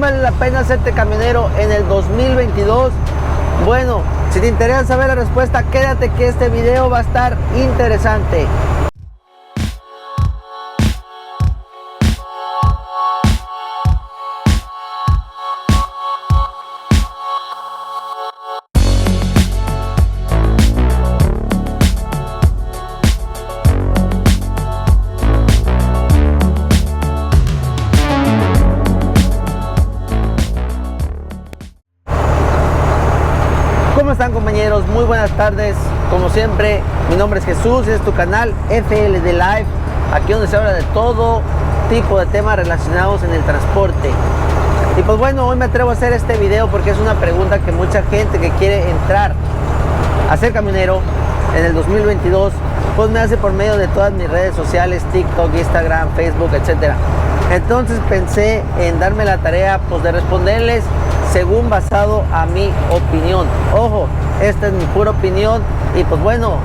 vale la pena hacerte camionero en el 2022? Bueno, si te interesa saber la respuesta, quédate que este video va a estar interesante. ¿Cómo están, compañeros? Muy buenas tardes. Como siempre, mi nombre es Jesús y es tu canal FLD Live, aquí donde se habla de todo tipo de temas relacionados en el transporte. Y pues bueno, hoy me atrevo a hacer este video porque es una pregunta que mucha gente que quiere entrar a ser camionero en el 2022 pues me hace por medio de todas mis redes sociales, TikTok, Instagram, Facebook, etcétera. Entonces pensé en darme la tarea pues de responderles según basado a mi opinión. Ojo, esta es mi pura opinión y pues bueno,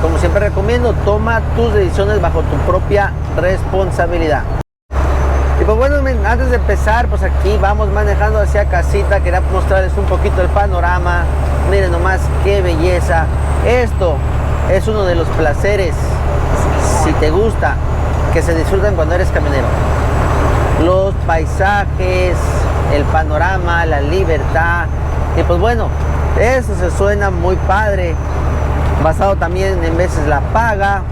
como siempre recomiendo, toma tus decisiones bajo tu propia responsabilidad. Y pues bueno, antes de empezar, pues aquí vamos manejando hacia casita. Quería mostrarles un poquito el panorama. Miren nomás qué belleza. Esto es uno de los placeres, si te gusta, que se disfrutan cuando eres camionero. Los paisajes, el panorama, la libertad. Y pues bueno, eso se suena muy padre, basado también en veces la paga,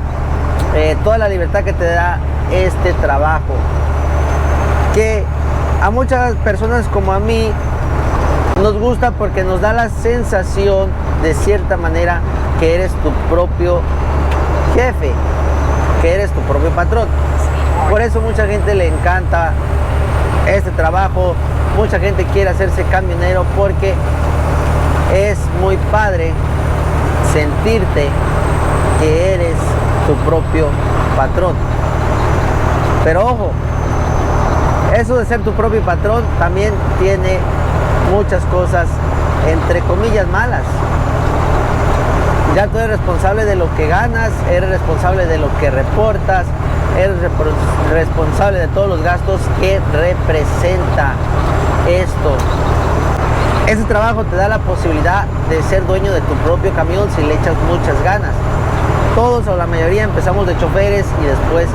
toda la libertad que te da este trabajo, que a muchas personas como a mí nos gusta porque nos da la sensación de cierta manera que eres tu propio jefe, que eres tu propio patrón. Por eso mucha gente le encanta este trabajo. Mucha gente quiere hacerse camionero porque es muy padre sentirte que eres tu propio patrón. Pero ojo, eso de ser tu propio patrón también tiene muchas cosas, entre comillas, malas. Ya tú eres responsable de lo que ganas, eres responsable de lo que reportas, eres responsable de todos los gastos que representa esto. Ese trabajo te da la posibilidad de ser dueño de tu propio camión si le echas muchas ganas. Todos o la mayoría empezamos de choferes y después,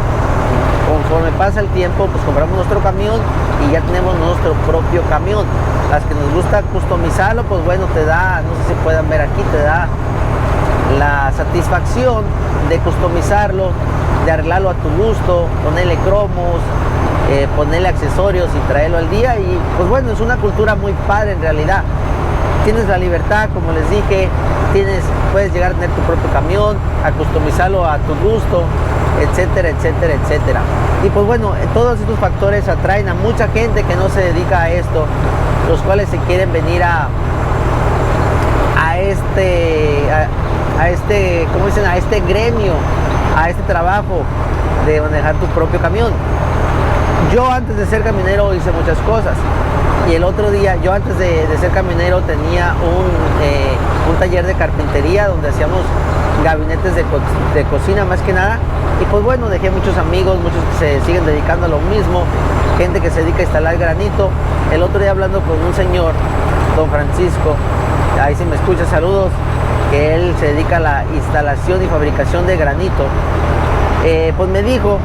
conforme pasa el tiempo, pues compramos nuestro camión y ya tenemos nuestro propio camión. Las que nos gusta customizarlo, pues bueno, te da, no sé si puedan ver aquí, te da la satisfacción de customizarlo, de arreglarlo a tu gusto, ponerle cromos, ponerle accesorios y traerlo al día. Y pues bueno, es una cultura muy padre en realidad. Tienes la libertad, como les dije, puedes llegar a tener tu propio camión, a customizarlo a tu gusto, etcétera, etcétera, etcétera. Y pues bueno, todos estos factores atraen a mucha gente que no se dedica a esto, los cuales se quieren venir a este gremio, a este trabajo de manejar tu propio camión. Yo antes de ser camionero hice muchas cosas, y el otro día, yo antes de ser camionero tenía un taller de carpintería donde hacíamos gabinetes de cocina más que nada. Y pues bueno, dejé muchos amigos, muchos que se siguen dedicando a lo mismo, gente que se dedica a instalar granito. El otro día hablando con un señor, don Francisco, ahí si me escucha, saludos, que él se dedica a la instalación y fabricación de granito. Pues me dijo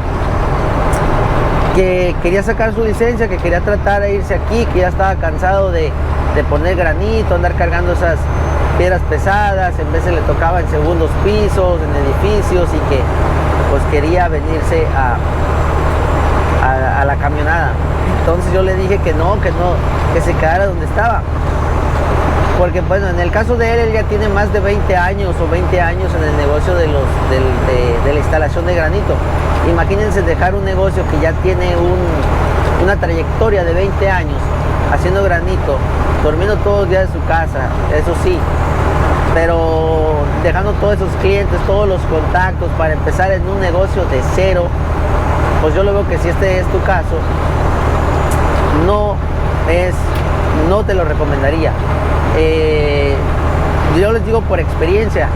que quería sacar su licencia, que quería tratar de irse aquí, que ya estaba cansado de poner granito, andar cargando esas piedras pesadas, en veces le tocaba en segundos pisos, en edificios, y que pues quería venirse a la camionada. Entonces yo le dije que no, que se quedara donde estaba. Porque bueno, en el caso de él ya tiene más de 20 años o 20 años en el negocio de la instalación de granito. Imagínense dejar un negocio que ya tiene una trayectoria de 20 años haciendo granito, durmiendo todos los días en su casa, eso sí, pero dejando todos esos clientes, todos los contactos para empezar en un negocio de cero. Pues yo lo veo que si este es tu caso, no te lo recomendaría. Yo les digo por experiencia,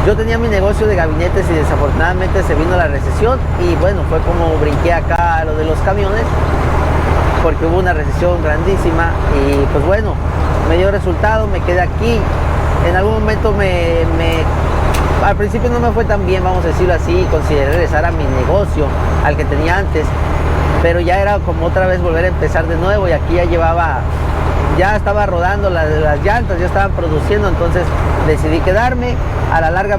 yo tenía mi negocio de gabinetes y desafortunadamente se vino la recesión y bueno, fue como brinqué acá a lo de los camiones, porque hubo una recesión grandísima y pues bueno, me dio resultado, me quedé aquí. En algún momento al principio no me fue tan bien, vamos a decirlo así, consideré regresar a mi negocio, al que tenía antes, pero ya era como otra vez volver a empezar de nuevo y aquí ya estaba rodando las llantas, ya estaban produciendo, entonces decidí quedarme. A la larga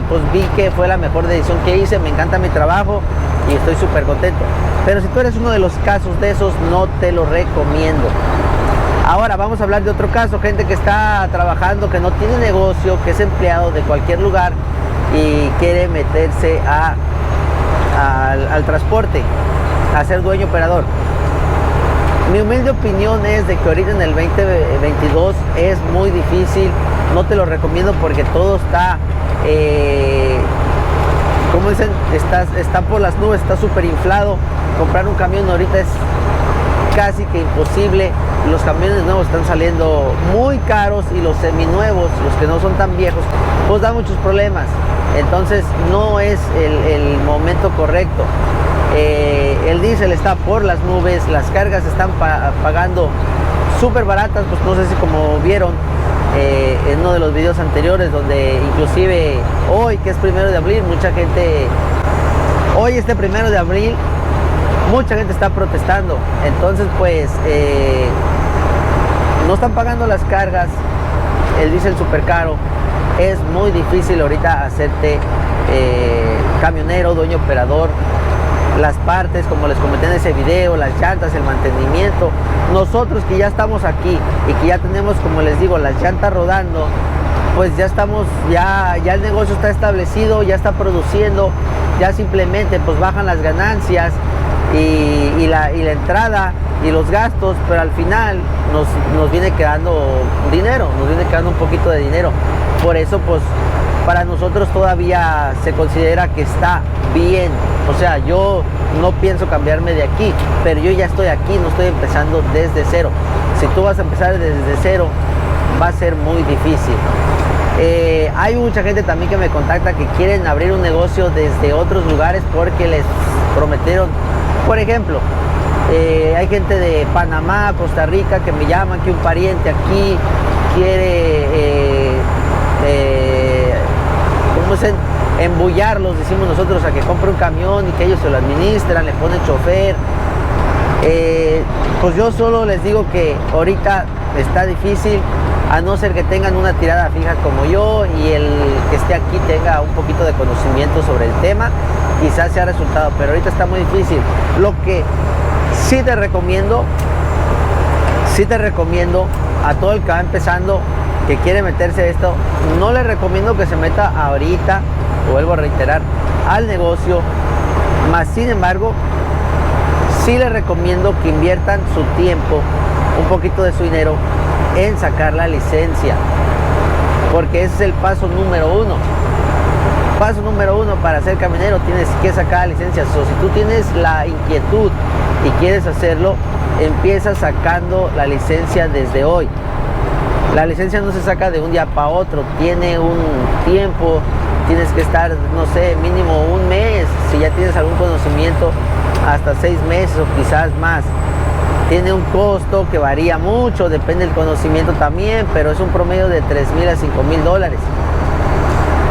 pues vi que fue la mejor decisión que hice, me encanta mi trabajo y estoy súper contento. Pero si tú eres uno de los casos de esos, no te lo recomiendo. Ahora vamos a hablar de otro caso, gente que está trabajando, que no tiene negocio, que es empleado de cualquier lugar y quiere meterse al transporte, a ser dueño operador. Mi humilde opinión es de que ahorita en el 2022 es muy difícil, no te lo recomiendo porque todo está, como dicen, está por las nubes, está súper inflado. Comprar un camión ahorita es casi que imposible. Los camiones nuevos están saliendo muy caros y los seminuevos, los que no son tan viejos, pues dan muchos problemas. Entonces no es el momento correcto. El diésel está por las nubes, las cargas están pagando súper baratas, pues no sé si como vieron en uno de los videos anteriores, donde inclusive hoy, que es 1 de abril, hoy este 1 de abril, mucha gente está protestando. Entonces pues no están pagando las cargas, el diésel súper caro. Es muy difícil ahorita hacerte camionero, dueño operador. Las partes, como les comenté en ese video, las llantas, el mantenimiento. Nosotros que ya estamos aquí y que ya tenemos, como les digo, las llantas rodando, pues ya estamos, ya el negocio está establecido, ya está produciendo, ya simplemente pues bajan las ganancias y la entrada y los gastos, pero al final nos viene quedando dinero, nos viene quedando un poquito de dinero. Por eso pues para nosotros todavía se considera que está bien. O sea, yo no pienso cambiarme de aquí, pero yo ya estoy aquí, no estoy empezando desde cero. Si tú vas a empezar desde cero, va a ser muy difícil. Hay mucha gente también que me contacta que quieren abrir un negocio desde otros lugares porque les prometieron. Por ejemplo, hay gente de Panamá, Costa Rica, que me llaman que un pariente aquí quiere ¿cómo dicen? Embullarlos, decimos nosotros, a que compre un camión y que ellos se lo administran, le ponen chofer. Pues yo solo les digo que ahorita está difícil, a no ser que tengan una tirada fija como yo y el que esté aquí tenga un poquito de conocimiento sobre el tema, quizás sea resultado, pero ahorita está muy difícil. Lo que sí te recomiendo a todo el que va empezando, que quiere meterse a esto, no le recomiendo que se meta ahorita, vuelvo a reiterar, al negocio, más sin embargo sí les recomiendo que inviertan su tiempo, un poquito de su dinero, en sacar la licencia, porque ese es el paso número uno. Paso número uno para ser camionero, tienes que sacar la licencia. Si tú tienes la inquietud y quieres hacerlo, empieza sacando la licencia desde hoy. La licencia no se saca de un día para otro, tiene un tiempo, tienes que estar, no sé, mínimo un mes, si ya tienes algún conocimiento, hasta 6 meses o quizás más. Tiene un costo que varía mucho, depende del conocimiento también, pero es un promedio de $3,000 a $5,000.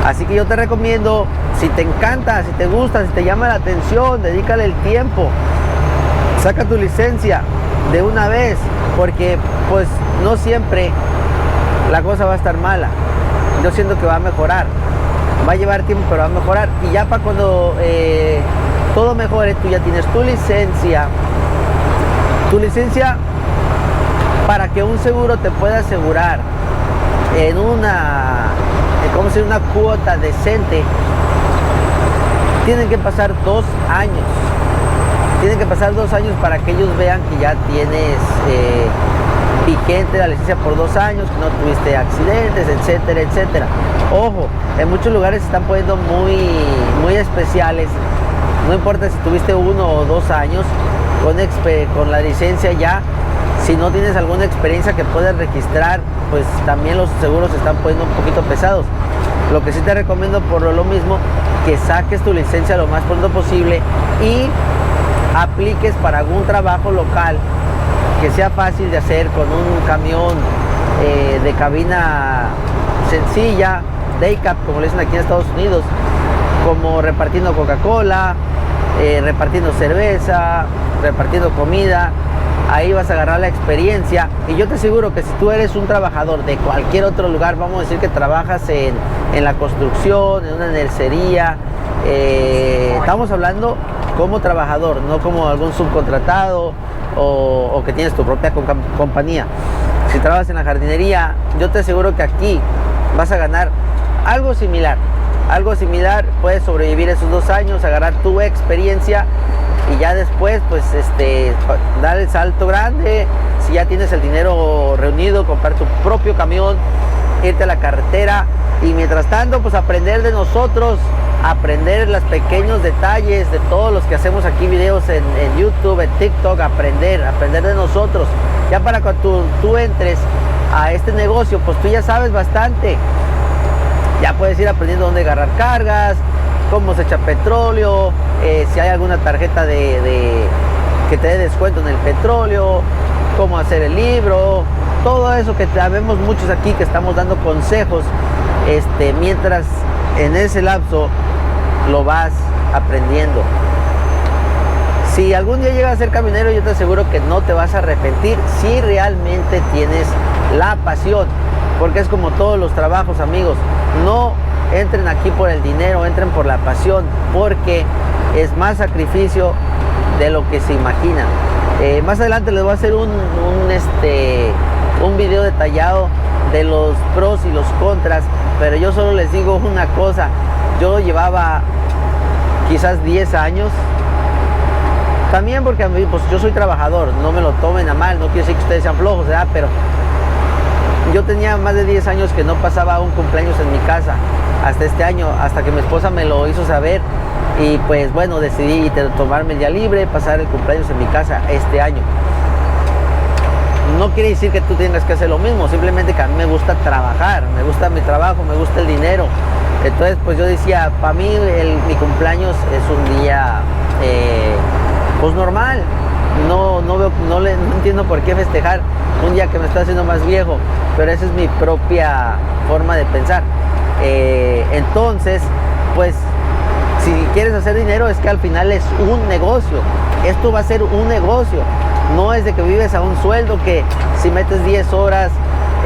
Así que yo te recomiendo, si te encanta, si te gusta, si te llama la atención, dedícale el tiempo, saca tu licencia de una vez, porque pues no siempre la cosa va a estar mala. Yo siento que va a mejorar, va a llevar tiempo, pero va a mejorar. Y ya para cuando todo mejore, tú ya tienes tu licencia para que un seguro te pueda asegurar en una cuota decente. Tienen que pasar 2 años. Tienen que pasar 2 años para que ellos vean que ya tienes vigente la licencia por 2 años, que no tuviste accidentes, etcétera, etcétera. Ojo, en muchos lugares se están poniendo muy especiales. No importa si tuviste 1 o 2 años con la licencia ya, si no tienes alguna experiencia que puedes registrar, pues también los seguros se están poniendo un poquito pesados. Lo que sí te recomiendo por lo mismo, que saques tu licencia lo más pronto posible y apliques para algún trabajo local que sea fácil de hacer con un camión de cabina sencilla, day cab, como le dicen aquí en Estados Unidos, como repartiendo Coca-Cola, repartiendo cerveza, repartiendo comida. Ahí vas a agarrar la experiencia, y yo te aseguro que si tú eres un trabajador de cualquier otro lugar, vamos a decir que trabajas en la construcción, en una nercería, estamos hablando como trabajador, no como algún subcontratado o que tienes tu propia compañía. Si trabajas en la jardinería, yo te aseguro que aquí vas a ganar algo similar. Puedes sobrevivir esos 2 años, agarrar tu experiencia y ya después pues dar el salto grande. Si ya tienes el dinero reunido, comprar tu propio camión, irte a la carretera, y mientras tanto pues aprender de nosotros, aprender los pequeños detalles de todos los que hacemos aquí videos en YouTube, en TikTok, aprender de nosotros. Ya para cuando tú entres a este negocio, pues tú ya sabes bastante. Ya puedes ir aprendiendo dónde agarrar cargas, cómo se echa petróleo, si hay alguna tarjeta que te dé descuento en el petróleo, cómo hacer el libro, todo eso que sabemos muchos aquí, que estamos dando consejos, mientras en ese lapso lo vas aprendiendo. Si algún día llegas a ser camionero, yo te aseguro que no te vas a arrepentir si realmente tienes la pasión, porque es como todos los trabajos, amigos. No entren aquí por el dinero, entren por la pasión, porque es más sacrificio de lo que se imaginan. Más adelante les voy a hacer un video detallado de los pros y los contras, pero yo solo les digo una cosa. Yo llevaba quizás 10 años, también porque a mí, pues yo soy trabajador, no me lo tomen a mal, no quiero decir que ustedes sean flojos, ¿verdad? Pero yo tenía más de 10 años que no pasaba un cumpleaños en mi casa, hasta este año, hasta que mi esposa me lo hizo saber, y pues bueno, decidí tomarme el día libre, pasar el cumpleaños en mi casa este año. No quiere decir que tú tengas que hacer lo mismo, simplemente que a mí me gusta trabajar, me gusta mi trabajo, me gusta el dinero. Entonces pues yo decía, para mí mi cumpleaños es un día pues normal. No entiendo por qué festejar un día que me está haciendo más viejo, pero esa es mi propia forma de pensar. Entonces pues si quieres hacer dinero, es que al final es un negocio. Esto va a ser un negocio. No es de que vives a un sueldo que si metes 10 horas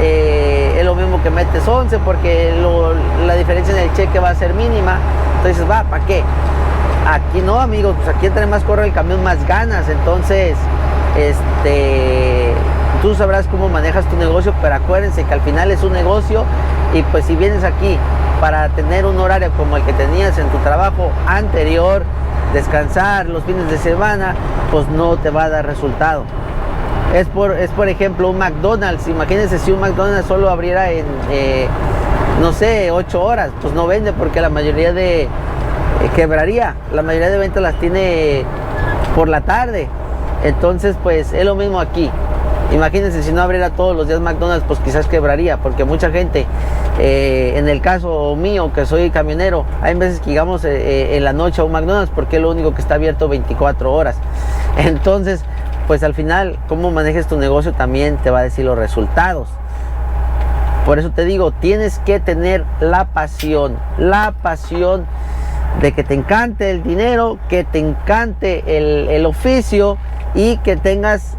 es lo mismo que metes 11, porque la diferencia en el cheque va a ser mínima. Entonces va, ¿para qué? Aquí no, amigos, pues aquí entre más corre el camión, más ganas. Entonces tú sabrás cómo manejas tu negocio, pero acuérdense que al final es un negocio. Y pues si vienes aquí para tener un horario como el que tenías en tu trabajo anterior, descansar los fines de semana, pues no te va a dar resultado. Es por ejemplo un McDonald's. Imagínense si un McDonald's solo abriera en no sé, 8 horas, pues no vende, porque la mayoría quebraría. La mayoría de ventas las tiene por la tarde. Entonces pues es lo mismo aquí. Imagínense si no abriera todos los días McDonald's, pues quizás quebraría, porque mucha gente, en el caso mío que soy camionero, hay veces que llegamos en la noche a un McDonald's porque es lo único que está abierto 24 horas. Entonces pues al final cómo manejes tu negocio también te va a decir los resultados. Por eso te digo, tienes que tener la pasión de que te encante el dinero, que te encante el oficio, y que tengas,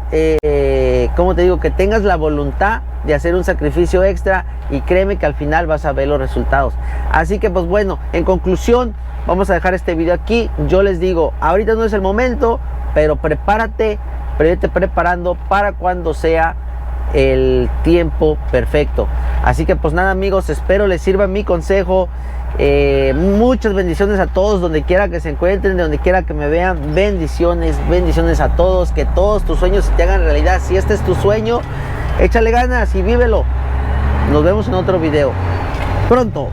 como te digo, que tengas la voluntad de hacer un sacrificio extra, y créeme que al final vas a ver los resultados. Así que pues bueno, en conclusión, vamos a dejar este video aquí. Yo les digo, ahorita no es el momento, pero prepárate, pero vete preparando para cuando sea el tiempo perfecto. Así que pues nada, amigos, espero les sirva mi consejo. Muchas bendiciones a todos donde quiera que se encuentren, de donde quiera que me vean. Bendiciones a todos, que todos tus sueños se te hagan realidad. Si este es tu sueño, échale ganas y vívelo. Nos vemos en otro video pronto.